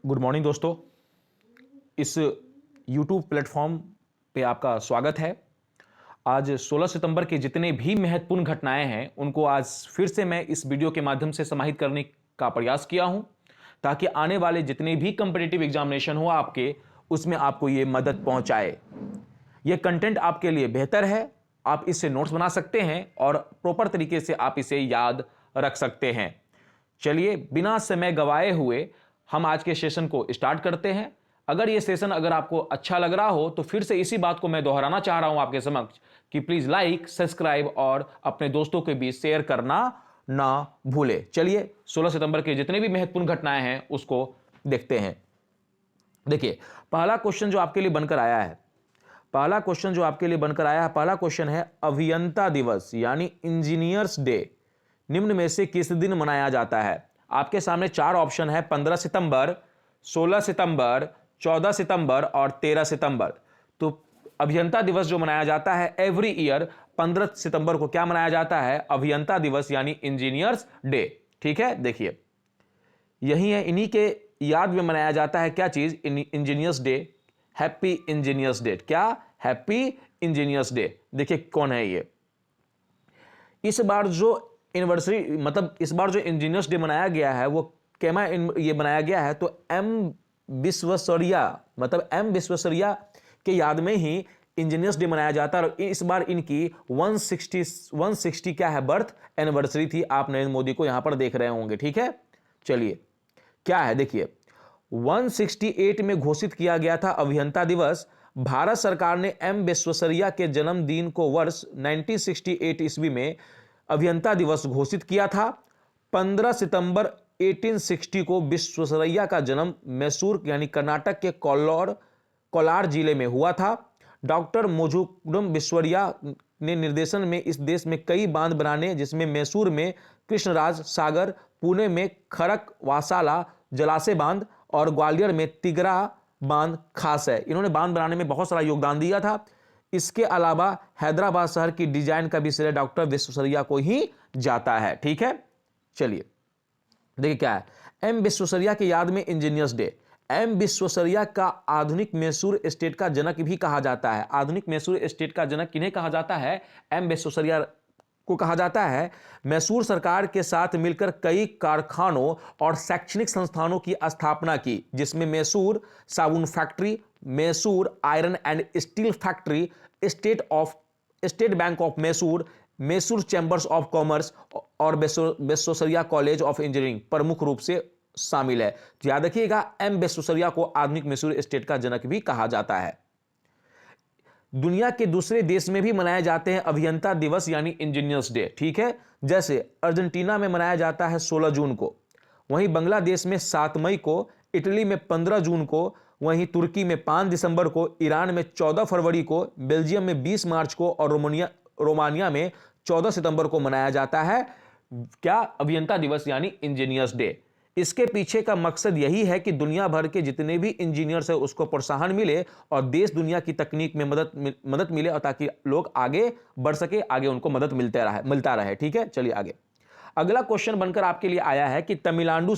Good morning दोस्तों। इस YouTube platform पे आपका स्वागत है। आज 16 सितंबर के जितने भी महत्वपूर्ण घटनाएं हैं उनको आज फिर से मैं इस वीडियो के माध्यम से समाहित करने का प्रयास किया हूं, ताकि आने वाले जितने भी कॉम्पिटिटिव एग्जामिनेशन हो आपके, उसमें आपको ये मदद पहुंचाए। ये कंटेंट आपके लिए बेहतर है, आप इससे नोट्स बना सकते हैं और प्रॉपर तरीके से आप इसे याद रख सकते हैं। चलिए बिना समय गवाए हुए हम आज के सेशन को स्टार्ट करते हैं। अगर आपको अच्छा लग रहा हो तो फिर से इसी बात को मैं दोहराना चाह रहा हूं आपके समक्ष कि प्लीज लाइक, सब्सक्राइब और अपने दोस्तों के बीच शेयर करना ना भूले। चलिए 16 सितंबर के जितने भी महत्वपूर्ण घटनाएं हैं उसको देखते हैं। देखिए, पहला क्वेश्चन जो आपके लिए बनकर आया है पहला क्वेश्चन है अभियंता दिवस यानी इंजीनियर्स डे निम्न में से किस दिन मनाया जाता है। आपके सामने चार ऑप्शन है: 15 सितंबर, 16 सितंबर, 14 सितंबर और 13 सितंबर। तो अभियंता दिवस जो मनाया जाता है एवरी ईयर 15 सितंबर को क्या मनाया जाता है? अभियंता दिवस यानी इंजीनियर्स डे। ठीक है, देखिए यही है, इन्हीं के याद में मनाया जाता है क्या चीज? Engineers day, happy engineers day. क्या? Happy engineers day. देखिए कौन है ये। इस बार जो इंजीनियर्स डे मनाया गया है वो केमा ये बनाया गया है तो एम विश्वेश्वरैया के याद में ही इंजीनियर्स डे मनाया जाता है। और इस बार इनकी 160 क्या है? बर्थ एनिवर्सरी थी। आप नरेंद्र मोदी को यहां पर देख रहे होंगे। ठीक है, चलिए क्या है देखिए, 168 में घोषित किया गया था अभियंता दिवस। भारत सरकार ने एम विश्वेश्वरैया के जन्मदिन को वर्ष 1968 ईस्वी में अभियंता दिवस घोषित किया था। 15 सितंबर 1860 को विश्वेश्वरैया का जन्म मैसूर यानी कर्नाटक के कोलार जिले में हुआ था। डॉक्टर मोजुकुडम विश्वेश्वरैया ने निर्देशन में इस देश में कई बांध बनाने, जिसमें मैसूर में कृष्णराज सागर, पुणे में खड़क वासाला जलाशय बांध और ग्वालियर में तिगरा बांध खास है। इन्होंने बांध बनाने में बहुत सारा योगदान दिया था। इसके अलावा हैदराबाद शहर की डिजाइन का भी श्रेय डॉक्टर विश्वेश्वरैया को ही जाता है। ठीक है, चलिए देखिए क्या है। एम विश्वेश्वरैया की याद में इंजीनियर्स डे। एम विश्वेश्वरैया का आधुनिक मैसूर स्टेट का जनक भी कहा जाता है। आधुनिक मैसूर स्टेट का जनक किन्हें कहा जाता है? एम विश्वेश्वरैया को कहा जाता है। मैसूर सरकार के साथ मिलकर कई कारखानों और शैक्षणिक संस्थानों की स्थापना की, जिसमें मैसूर साबुन factory, Mysore iron and steel factory, state bank of Mysore, Mysore chambers of commerce और विश्वेश्वरैया कॉलेज ऑफ इंजीनियरिंग प्रमुख रूप से शामिल है। तो याद रखिएगा, एम विश्वेश्वरैया को आधुनिक मैसूर स्टेट का जनक भी कहा जाता है। दुनिया के दूसरे देश में भी मनाए जाते हैं अभियंता दिवस यानी इंजीनियर्स डे। ठीक है, जैसे अर्जेंटीना में मनाया जाता है 16 जून को, वहीं बांग्लादेश में 7 मई को, इटली में 15 जून को, वहीं तुर्की में 5 दिसंबर को, ईरान में 14 फरवरी को, बेल्जियम में 20 मार्च को और रोमानिया में 14 सितंबर को मनाया जाता है। क्या? अभियंता दिवस यानी इंजीनियर्स डे। इसके पीछे का मकसद यही है कि दुनिया भर के जितने भी इंजीनियर्स है उसको प्रोत्साहन मिले और देश दुनिया की तकनीक में मदद मिले, और ताकि लोग आगे बढ़ सके, आगे उनको मदद मिलता रहे। ठीक है, चलिए आगे। अगला क्वेश्चन बनकर आपके लिए आया है कि तमिलनाडु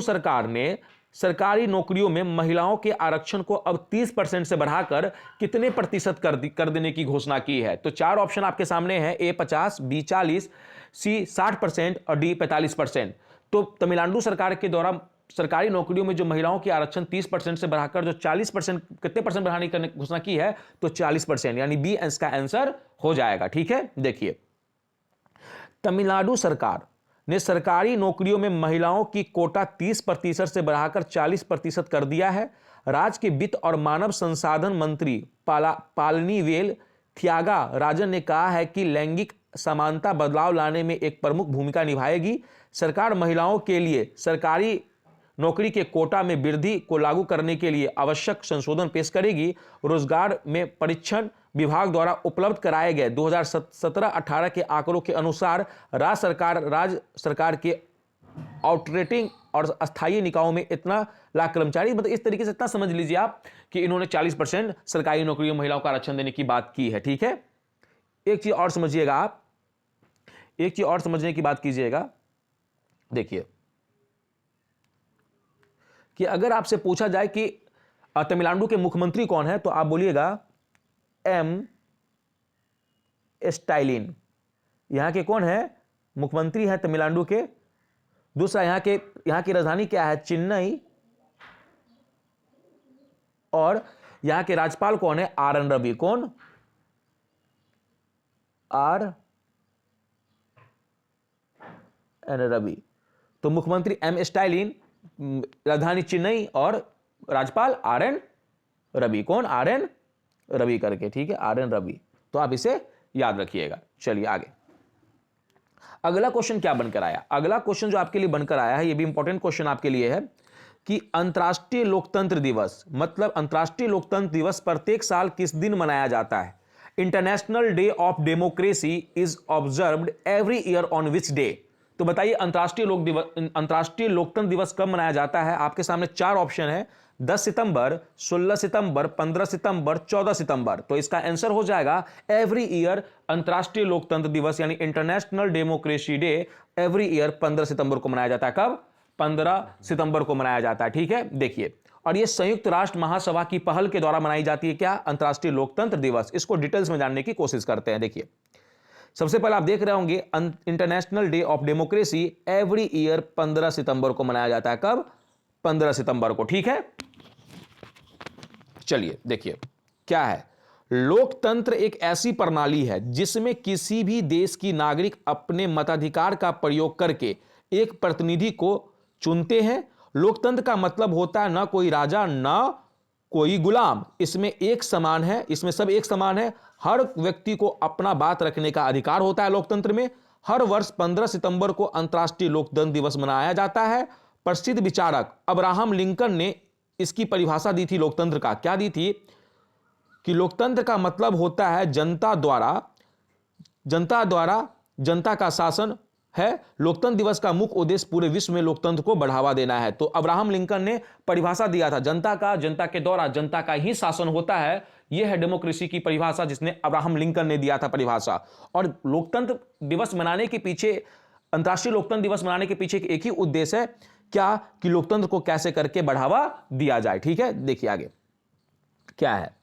सरकार ने सरकारी नौकरियों में महिलाओं के आरक्षण को अब 30% से बढ़ाकर कितने प्रतिशत कर देने की घोषणा की है। तो चार ऑप्शन आपके सामने हैं: ए 50, बी 40, सी 60% और डी 45%। तो तमिलनाडु सरकार के द्वारा सरकारी नौकरियों में जो महिलाओं के आरक्षण 30% से बढ़ाकर जो 40%, कितने परसेंट बढ़ाने की घोषणा की है? तो 40%, यानी बी इसका आंसर हो जाएगा। ठीक है, देखिए तमिलनाडु सरकार ने सरकारी नौकरियों में महिलाओं की कोटा 30% से बढ़ाकर 40% कर दिया है। राज्य के वित्त और मानव संसाधन मंत्री पालनीवेल थियागा राजन ने कहा है कि लैंगिक समानता बदलाव लाने में एक प्रमुख भूमिका निभाएगी। सरकार महिलाओं के लिए सरकारी नौकरी के कोटा में वृद्धि को लागू करने के लिए आवश्यक संशोधन पेश करेगी। रोजगार में परीक्षण विभाग द्वारा उपलब्ध कराए गए 2017-18 के आंकड़ों के अनुसार राज्य सरकार के आउटरेटिंग और अस्थायी निकायों में इतना लाख कर्मचारी, मतलब इस तरीके से इतना समझ लीजिए आप कि इन्होंने 40% सरकारी नौकरियों में महिलाओं का आरक्षण देने की बात की है। ठीक है, एक चीज और समझिएगा आप, एक चीज और समझने की बात कीजिएगा। देखिए कि अगर आपसे पूछा जाए कि तमिलनाडु के मुख्यमंत्री कौन है, तो आप बोलिएगा एम स्टालिन। यहां के कौन है? मुख्यमंत्री है तमिलनाडु के। दूसरा, यहां की राजधानी क्या है? चेन्नई। और यहां के राज्यपाल कौन है? R N Ravi. कौन? R N Ravi. तो मुख्यमंत्री एम स्टालिन, राजधानी चेन्नई, और राज्यपाल आर एन रवि। कौन? आर एन रवि करके, ठीक है, आर एन रवि। तो आप इसे याद रखिएगा। चलिए आगे, अगला क्वेश्चन क्या बनकर आया? अगला क्वेश्चन जो आपके लिए बनकर आया है, ये भी इंपॉर्टेंट क्वेश्चन आपके लिए है कि अंतर्राष्ट्रीय लोकतंत्र दिवस, मतलब अंतर्राष्ट्रीय लोकतंत्र दिवस प्रत्येक साल किस दिन मनाया जाता है? International day of democracy is observed every year on which day? तो बताइए अंतर्राष्ट्रीय लोकतंत्र दिवस कब मनाया जाता है? आपके सामने चार ऑप्शन है, 10 सितंबर, 16 सितंबर, 15 सितंबर, 14 सितंबर। तो इसका आंसर हो जाएगा एवरी ईयर। अंतर्राष्ट्रीय लोकतंत्र दिवस यानी international democracy day every year 15 सितंबर को मनाया जाता है। कब? 15 सितंबर को मनाया जाता है, ठीक है। देखिए, और यह संयुक्त राष्ट्र महासभा की पहल के द्वारा मनाई जाती है। क्या? अंतर्राष्ट्रीय लोकतंत्र दिवस। इसको डिटेल्स में जानने की कोशिश करते हैं। देखिए, सबसे पहले आप देख रहे होंगे international day of democracy every year 15 सितंबर को मनाया जाता है। कब? 15 सितंबर को, ठीक है। चलिए देखिए क्या है। लोकतंत्र एक ऐसी प्रणाली है जिसमें किसी भी देश की नागरिक अपने मताधिकार का प्रयोग करके एक प्रतिनिधि को चुनते हैं। लोकतंत्र का मतलब होता है ना कोई राजा ना कोई गुलाम, इसमें एक समान है, इसमें सब एक समान है। हर व्यक्ति को अपना बात रखने का अधिकार होता है लोकतंत्र में। हर वर्ष 15 सितंबर को अंतर्राष्ट्रीय लोकतंत्र दिवस मनाया जाता है। प्रसिद्ध विचारक अब्राहम लिंकन ने इसकी परिभाषा दी थी लोकतंत्र का। क्या दी थी? कि लोकतंत्र का मतलब होता है जनता द्वारा जनता का शासन है। लोकतंत्र दिवस का मुख्य उद्देश्य पूरे विश्व में लोकतंत्र को बढ़ावा देना है। तो अब्राहम लिंकन ने परिभाषा दिया था, जनता के द्वारा जनता का ही शासन होता है। यह है डेमोक्रेसी की परिभाषा, जिसने अब्राहम लिंकन ने दिया था परिभाषा। और लोकतंत्र दिवस मनाने के पीछे, अंतर्राष्ट्रीय लोकतंत्र दिवस मनाने के पीछे एक ही उद्देश्य है, क्या? कि लोकतंत्र को कैसे करके बढ़ावा दिया जाए, ठीक है। देखिए आगे क्या है।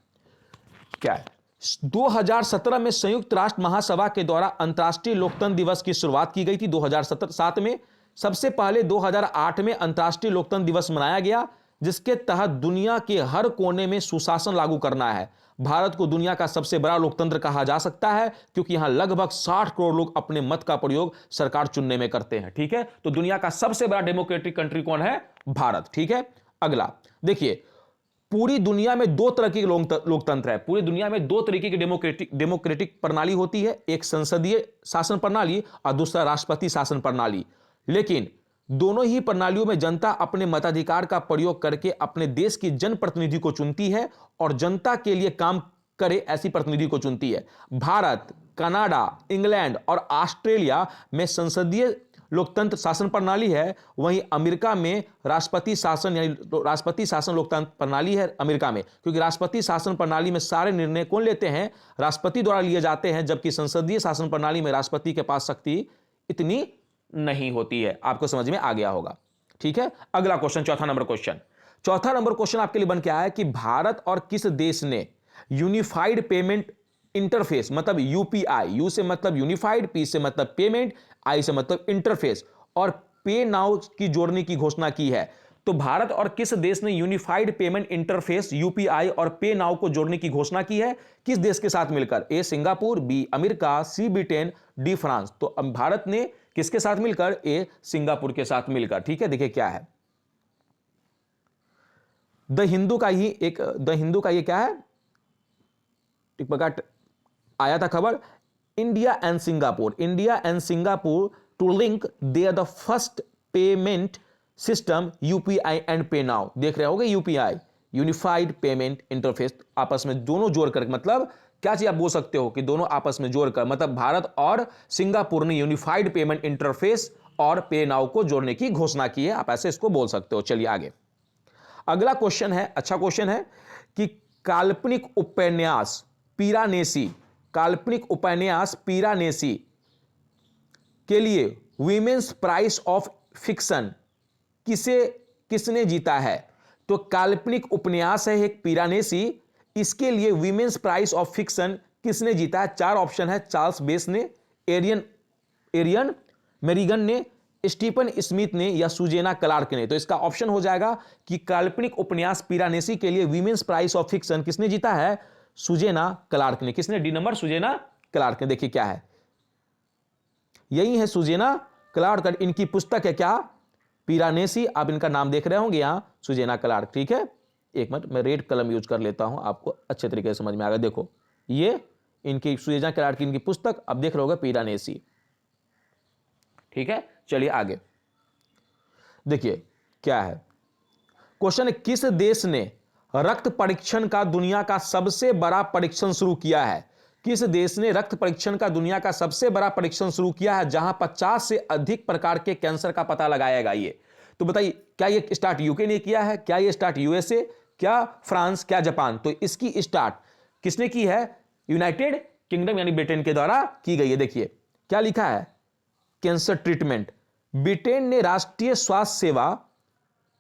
2017 में संयुक्त राष्ट्र महासभा के द्वारा अंतर्राष्ट्रीय लोकतंत्र दिवस की शुरुआत की गई थी 2007 में। सबसे पहले 2008 में अंतर्राष्ट्रीय लोकतंत्र दिवस मनाया गया, जिसके तहत दुनिया के हर कोने में सुशासन लागू करना है। भारत को दुनिया का सबसे बड़ा लोकतंत्र कहा जा सकता है, क्योंकि यहां लगभग 60 करोड़ लोग अपने मत का प्रयोग सरकार चुनने में करते हैं, ठीक है। तो दुनिया का सबसे बड़ा डेमोक्रेटिक कंट्री कौन है? भारत, ठीक है। अगला देखिए, पूरी दुनिया में दो तरह की लोकतंत्र है। पूरी दुनिया में दो तरीके की डेमोक्रेटिक प्रणाली होती है, एक संसदीय शासन प्रणाली और दूसरा राष्ट्रपति शासन प्रणाली। लेकिन दोनों ही प्रणालियों में जनता अपने मताधिकार का प्रयोग करके अपने देश की जनप्रतिनिधि को चुनती है और जनता के लिए काम करे ऐसी प्रतिनिधि को चुनती है। भारत, कनाडा, इंग्लैंड और ऑस्ट्रेलिया में संसदीय लोकतंत्र शासन प्रणाली है। वहीं अमेरिका में राष्ट्रपति शासन यानी राष्ट्रपति शासन लोकतंत्र प्रणाली है अमेरिका में, क्योंकि राष्ट्रपति शासन प्रणाली में सारे निर्णय कौन लेते हैं? राष्ट्रपति द्वारा लिए जाते हैं, जबकि संसदीय शासन प्रणाली में राष्ट्रपति के पास शक्ति इतनी नहीं होती है। आपको समझ में आ गया होगा, ठीक है। अगला क्वेश्चन, चौथा नंबर क्वेश्चन आपके लिए बन के आया है कि भारत और किस देश ने यूनिफाइड पेमेंट इंटरफेस, मतलब यूपीआई, यू से मतलब यूनिफाइड, पी से मतलब पेमेंट, आई से मतलब इंटरफेस, और पे नाउ की जोड़ने की घोषणा की है? तो भारत और किस देश ने यूनिफाइड पेमेंट इंटरफेस यूपीआई और पे नाउ को जोड़ने की घोषणा की है? किस देश के साथ मिलकर? ए सिंगापुर, बी अमेरिका, सी ब्रिटेन, डी फ्रांस। तो अब भारत ने किसके साथ मिलकर? ए सिंगापुर के साथ मिलकर, ठीक है। देखिए क्या है, द हिंदू का ये क्या है, टिकपका आया था खबर, India and Singapore to link they are the first payment system UPI and PayNow. देख रहे होगे यूपीआई, यूनिफाइड पेमेंट इंटरफेस, आपस में दोनों जोड़कर, मतलब क्या चीज आप बोल सकते हो कि दोनों आपस में जोड़कर, मतलब भारत और सिंगापुर ने यूनिफाइड पेमेंट इंटरफेस और पे नाउ को जोड़ने की घोषणा की है। आप ऐसे इसको बोल सकते हो। चलिए आगे, अगला क्वेश्चन है, अच्छा क्वेश्चन है कि काल्पनिक उपन्यास पिरानेसी के लिए वीमेंस प्राइज ऑफ फिक्शन किसे किसने जीता है? तो काल्पनिक उपन्यास है एक पिरानेसी, इसके लिए वीमेंस प्राइज ऑफ फिक्शन किसने जीता है? चार ऑप्शन है, चार्ल्स बेस ने, एरियन मेरिगन ने, स्टीफन स्मिथ ने या सुजेना क्लार्क ने। तो इसका ऑप्शन हो जाएगा कि काल्पनिक उपन्यास पिरानेसी के लिए वीमेंस प्राइज ऑफ फिक्शन किसने जीता है? सुजेना क्लार्क ने। किसने? डी नंबर, सुजेना क्लार्क ने। देखिए क्या है, यही है सुजेना क्लार्क। इनकी पुस्तक है क्या? पिरानेसी। आप इनका नाम देख रहे होंगे यहां, सुजेना क्लार्क। ठीक है, एक मिनट मैं रेड कलम यूज कर लेता हूं, आपको अच्छे तरीके से समझ में आएगा। देखो ये इनकी सुजेना क्लार्क की इनकी पुस्तक, अब देख रहे होगे पिरानेसी। ठीक है, चलिए आगे देखिए क्या है क्वेश्चन। किस देश ने रक्त परीक्षण का दुनिया का सबसे बड़ा परीक्षण शुरू किया है? किस देश ने रक्त परीक्षण का दुनिया का सबसे बड़ा परीक्षण शुरू किया है, जहां 50 से अधिक प्रकार के कैंसर का पता लगाएगा? ये तो बताइए, क्या ये स्टार्ट यूके ने किया है, क्या ये स्टार्ट यूएसए, क्या फ्रांस, क्या जापान? तो इसकी स्टार्ट किसने की है? यूनाइटेड किंगडम यानी ब्रिटेन के द्वारा की गई है। देखिए क्या लिखा है, कैंसर ट्रीटमेंट। ब्रिटेन ने राष्ट्रीय स्वास्थ्य सेवा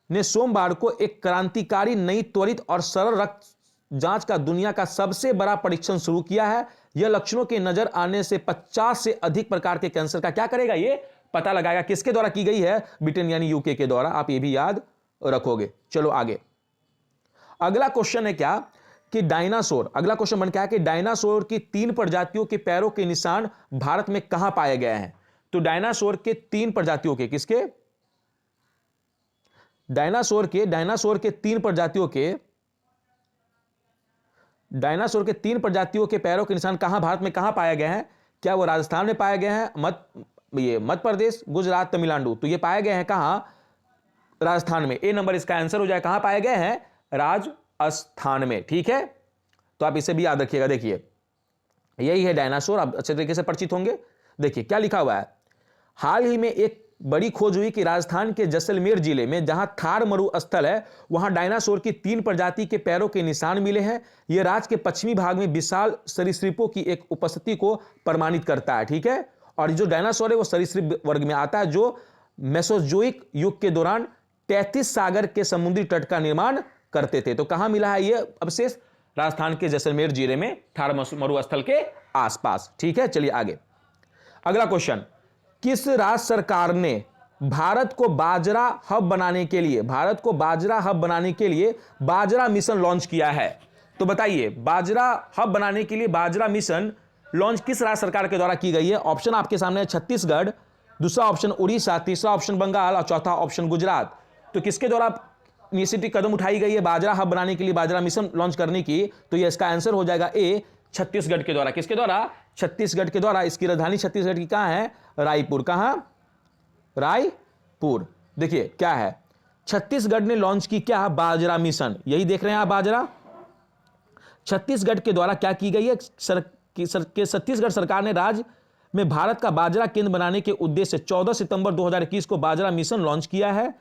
ने सोमवार को एक क्रांतिकारी नई त्वरित और सरल रक्त जांच का दुनिया का सबसे बड़ा परीक्षण शुरू किया है। यह लक्षणों के नजर आने से 50 से अधिक प्रकार के कैंसर का क्या करेगा? ये पता लगाएगा। किसके द्वारा की गई है? ब्रिटेन यानी यूके के द्वारा। आप ये भी याद रखोगे। चलो आगे, अगला क्वेश्चन है क्या कि डायनासोर, अगला क्वेश्चन बन क्या है कि डायनासोर की 3 प्रजातियों के पैरों के निशान भारत में कहां पाए गए हैं? तो डायनासोर के 3 प्रजातियों के, किसके? डायनासोर के 3 प्रजातियों के, डायनासोर के 3 प्रजातियों के पैरों के निशान कहां भारत में कहां पाए गए हैं? क्या वो राजस्थान में पाए गए हैं, मध्य प्रदेश, गुजरात, तमिलनाडु? तो ये पाए गए हैं कहां? राजस्थान में। ए नंबर इसका आंसर हो जाए। कहां पाए गए हैं? राजस्थान में। ठीक है, तो आप इसे भी याद रखिएगा। देखिए यही है डायनासोर, आप अच्छे तरीके से परिचित होंगे। देखिए क्या लिखा हुआ है, हाल ही में एक बड़ी खोज हुई कि राजस्थान के जैसलमेर जिले में जहां थार मरुस्थल है, वहां डायनासोर की 3 प्रजाति के पैरों के निशान मिले हैं। यह राज्य के पश्चिमी भाग में विशाल सरीसृपों की एक उपस्थिति को प्रमाणित करता है। ठीक है, और जो डायनासोर है वो सरीसृप वर्ग में आता है, जो मेसोजोइक युग के दौरान 33 सागर के समुद्री तट का निर्माण करते थे। तो कहां मिला है ये अवशेष? राजस्थान के जैसलमेर जिले में थार मरुस्थल के आसपास। ठीक है, चलिए आगे, अगला क्वेश्चन। किस राज्य सरकार ने भारत को बाजरा हब बनाने के लिए, बाजरा मिशन लॉन्च किया है? तो बताइए, बाजरा हब बनाने के लिए बाजरा मिशन लॉन्च किस राज्य सरकार के द्वारा की गई है? ऑप्शन आपके सामने है, छत्तीसगढ़, दूसरा ऑप्शन उड़ीसा, तीसरा ऑप्शन बंगाल और चौथा ऑप्शन गुजरात। तो किसके द्वारा इनिशिएटिव कदम उठाई गई है बाजरा हब बनाने के लिए, बाजरा मिशन लॉन्च करने की? तो ये इसका आंसर हो जाएगा ए, छत्तीसगढ़ के द्वारा। किसके द्वारा? छत्तीसगढ़ के द्वारा। इसकी राजधानी छत्तीसगढ़ की कहां है? रायपुर। कहां? रायपुर। देखिए क्या है, छत्तीसगढ़ ने लॉन्च की क्या? बाजरा मिशन। यही देख रहे हैं आप, बाजरा छत्तीसगढ़ के द्वारा क्या की गई है? छत्तीसगढ़ सरकार ने राज्य में भारत का बाजरा केंद्र बनाने के उद्देश्य से 14 सितंबर 2021 को बाजरा मिशन लॉन्च किया है।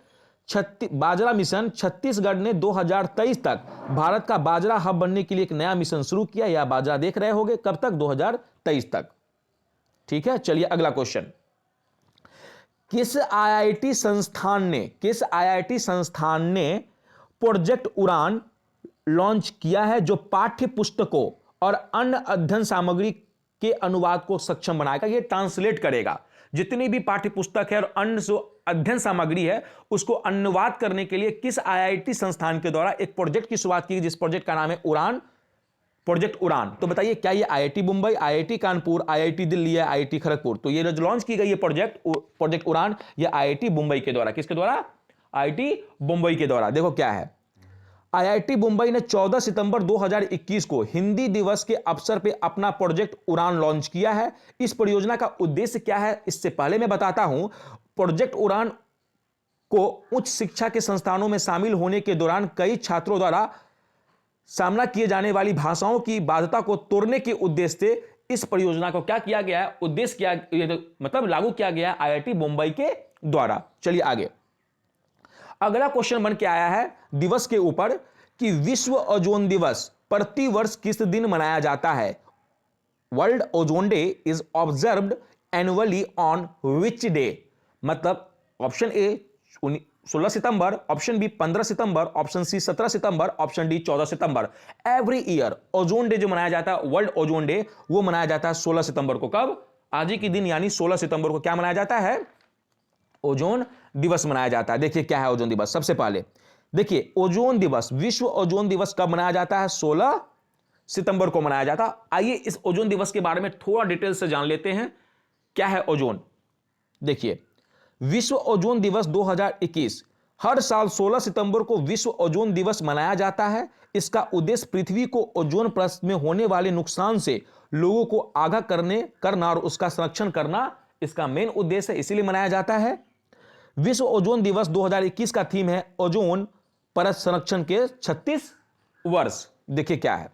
बाजरा मिशन छत्तीसगढ़ ने 2023 तक भारत का बाजरा हब बनने के लिए एक नया मिशन शुरू किया। या बाजरा देख रहे होंगे, कब तक? 2023 तक। ठीक है, चलिए अगला क्वेश्चन। किस आईआईटी संस्थान ने प्रोजेक्ट उड़ान लॉन्च किया है, जो पाठ्य पुस्तकों और अन्य अध्ययन सामग्री के अनुवाद को सक्षम बनाएगा? ये ट्रांसलेट करेगा जितनी भी पाठ्य पुस्तक है और अन्य जो अध्ययन सामग्री है उसको अनुवाद करने के लिए किस आईआईटी संस्थान के द्वारा एक प्रोजेक्ट की शुरुआत की, जिस प्रोजेक्ट का नाम है उड़ान, प्रोजेक्ट उड़ान। तो बताइए, क्या ये IIT Mumbai, IIT Kanpur, IIT Delhi या आईआईटी खड़गपुर? तो ये जो लॉन्च की गई है प्रोजेक्ट उड़ान, ये आईआईटी मुंबई के द्वारा। किसके द्वारा? आईआईटी मुंबई के द्वारा। देखो क्या है, आईआईटी मुंबई ने 14 सितंबर 2021 को हिंदी दिवस के अवसर पर अपना प्रोजेक्ट उड़ान लॉन्च किया है। इस परियोजना का उद्देश्य क्या है, इससे पहले मैं बताता हूं। प्रोजेक्ट उड़ान को उच्च शिक्षा के संस्थानों में शामिल होने के दौरान कई छात्रों द्वारा सामना किए जाने वाली भाषाओं की बाध्यता को तोड़ने के उद्देश्य से इस परियोजना को क्या किया गया है? उद्देश्य क्या, मतलब लागू किया गया है आईआईटी मुंबई के द्वारा। चलिए आगे, अगला क्वेश्चन बन के आया है दिवस के ऊपर कि विश्व ओजोन दिवस प्रति वर्ष किस दिन मनाया जाता है? World ozone day is observed annually on which day? मतलब ऑप्शन ए 16 सितंबर, ऑप्शन बी 15 सितंबर, ऑप्शन सी 17 सितंबर, ऑप्शन डी 14 सितंबर। एवरी ईयर ओजोन डे जो मनाया जाता है, वर्ल्ड ओजोन डे, वो मनाया जाता है 16 सितंबर को। कब? आज ही के दिन यानी 16 सितंबर को क्या मनाया जाता है? ओजोन दिवस मनाया जाता है। देखिए क्या है ओजोन दिवस। सबसे पहले देखिए ओजोन दिवस, विश्व ओजोन दिवस कब मनाया जाता है? 16 सितंबर को मनाया जाता है। आइए इस ओजोन दिवस के बारे में थोड़ा डिटेल से जान लेते हैं। क्या है ओजोन? देखिए विश्व ओजोन दिवस 2021 हर साल 16 सितंबर को विश्व ओजोन दिवस मनाया जाता है। इसका उद्देश्य पृथ्वी को ओजोन परत में होने वाले नुकसान से लोगों को आगाह करना और उसका संरक्षण करना इसका मेन उद्देश्य है, इसीलिए मनाया जाता है। विश्व ओजोन दिवस 2021 का थीम है ओजोन परत संरक्षण के 36 वर्ष। देखिए क्या है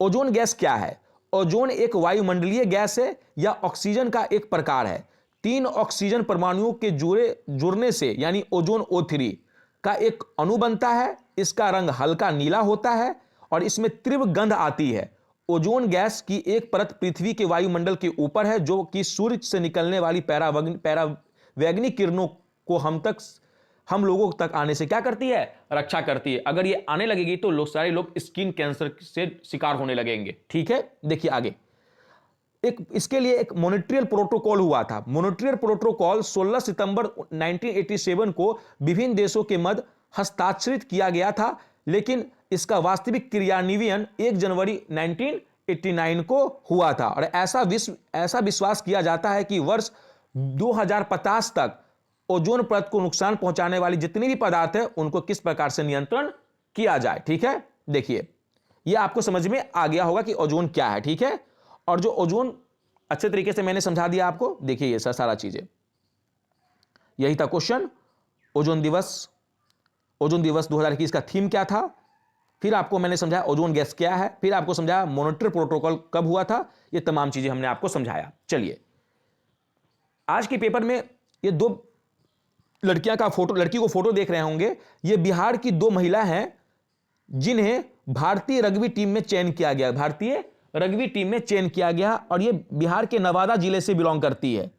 ओजोन गैस। क्या है ओजोन? एक वायुमंडलीय गैस है या ऑक्सीजन का एक प्रकार है। 3 ऑक्सीजन परमाणुओं के जुड़ने से यानी ओजोन O3 का एक अणु बनता है। इसका रंग हल्का नीला होता है और इसमें तीव्र गंध आती है। ओजोन गैस की एक परत पृथ्वी के वायुमंडल के ऊपर है जो कि सूर्य से निकलने वाली परावैंगनिक किरणों को हम लोगों तक आने से क्या करती है? रक्षा करती है। अगर ये आने लगेगी तो सारे लोग स्किन कैंसर से शिकार होने लगेंगे। ठीक है, देखिए आगे। इसके लिए एक मॉन्ट्रियल प्रोटोकॉल हुआ था। मॉन्ट्रियल प्रोटोकॉल 16 सितंबर 1987 को विभिन्न देशों के मध्य हस्ताक्षरित किया गया था, लेकिन इसका वास्तविक क्रियान्वयन 1 जनवरी 1989 को हुआ था। और ऐसा विश्वास किया जाता है कि वर्ष 2050 तक ओजोन परत को नुकसान पहुंचाने वाली जितनी भी पदार्थ है उनको किस प्रकार से नियंत्रण किया जाए। ठीक है, देखिए यह आपको समझ में आ गया होगा कि ओजोन क्या है। ठीक है, और जो ओजोन अच्छे तरीके से मैंने समझा दिया आपको। देखिए ये सारा चीजें, यही था क्वेश्चन। ओजोन दिवस 2021 का थीम क्या था, फिर आपको मैंने समझाया ओजोन गैस क्या है, फिर आपको समझाया मॉन्ट्रियल प्रोटोकॉल कब हुआ था। ये तमाम चीजें हमने आपको समझाया। चलिए आज के पेपर में ये 2 लड़की को फोटो देख रहे होंगे। ये बिहार की 2 महिला हैं जिन्हें भारतीय रग्बी टीम में चयन किया गया। भारतीय रग्बी टीम में चयन किया गया और ये बिहार के नवादा जिले से बिलोंग करती है।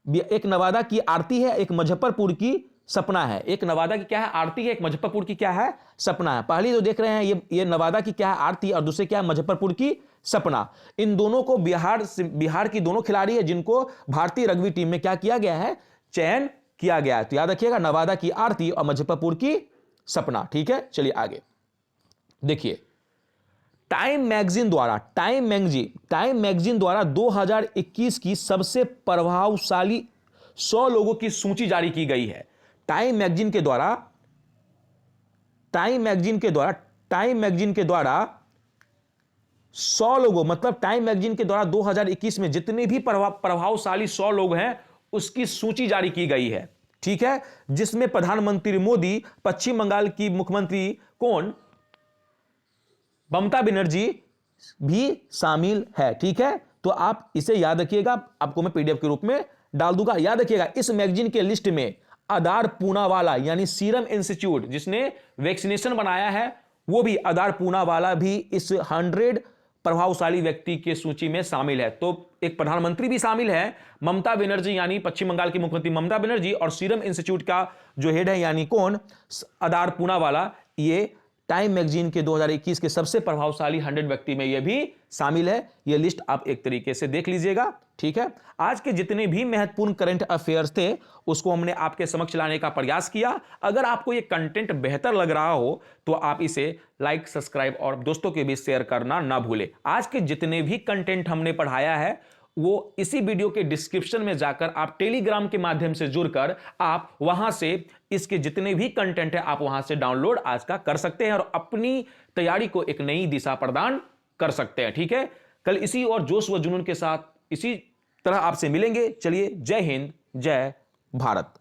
एक नवादा की आरती है, एक मुजफ्फरपुर की सपना है। एक नवादा की क्या है? आरती है। एक मुजफ्फरपुर की क्या है? सपना है। पहली जो देख रहे हैं ये नवादा की क्या है? आरती, और दूसरे क्या है? मुजफ्फरपुर की सपना। इन दोनों को बिहार की दोनों खिलाड़ी है जिनको भारतीय रग्बी टीम में क्या किया गया है? चयन किया गया है। तो याद रखिएगा नवादा की आरती और मुजफ्फरपुर की सपना। ठीक है, चलिए आगे देखिए। टाइम मैगजीन द्वारा 2021 की सबसे प्रभावशाली 100 लोगों की सूची जारी की गई है। टाइम मैगजीन के द्वारा 100 लोगों, मतलब टाइम मैगजीन के द्वारा 2021 में जितने भी प्रभावशाली 100 लोग हैं उसकी सूची जारी की गई है। ठीक है, जिसमें प्रधानमंत्री मोदी, पश्चिम बंगाल की मुख्यमंत्री कौन? ममता बनर्जी भी शामिल है। ठीक है, तो आप इसे याद रखिएगा, आपको मैं पीडीएफ के रूप में डाल दूंगा। याद रखिएगा इस मैगजीन के लिस्ट में आधार पूनावाला यानी सीरम इंस्टीट्यूट जिसने वैक्सीनेशन बनाया है, वो भी आधार पूनावाला भी इस 100 प्रभावशाली व्यक्ति की सूची में शामिल है। तो एक प्रधानमंत्री भी शामिल है, ममता बनर्जी यानी पश्चिम बंगाल की मुख्यमंत्री ममता बनर्जी, और सीरम इंस्टीट्यूट का जो हेड है यानी कौन? आधार पूनावाला। ये टाइम मैगजीन के 2021 के सबसे प्रभावशाली 100 व्यक्ति में यह भी शामिल है। यह लिस्ट आप एक तरीके से देख लीजिएगा। ठीक है, आज के जितने भी महत्वपूर्ण करंट अफेयर्स थे उसको हमने आपके समक्ष लाने का प्रयास किया। अगर आपको यह कंटेंट बेहतर लग रहा हो तो आप इसे लाइक, सब्सक्राइब और दोस्तों के बीच शेयर करना ना भूलें। आज के जितने भी कंटेंट हमने पढ़ाया है वो इसी वीडियो के डिस्क्रिप्शन में जाकर आप टेलीग्राम के माध्यम से जुड़कर आप वहां से इसके जितने भी कंटेंट है आप वहां से डाउनलोड आज का कर सकते हैं और अपनी तैयारी को एक नई दिशा प्रदान कर सकते हैं। ठीक है, कल इसी और जोश व जुनून के साथ इसी तरह आपसे मिलेंगे। चलिए, जय हिंद, जय भारत।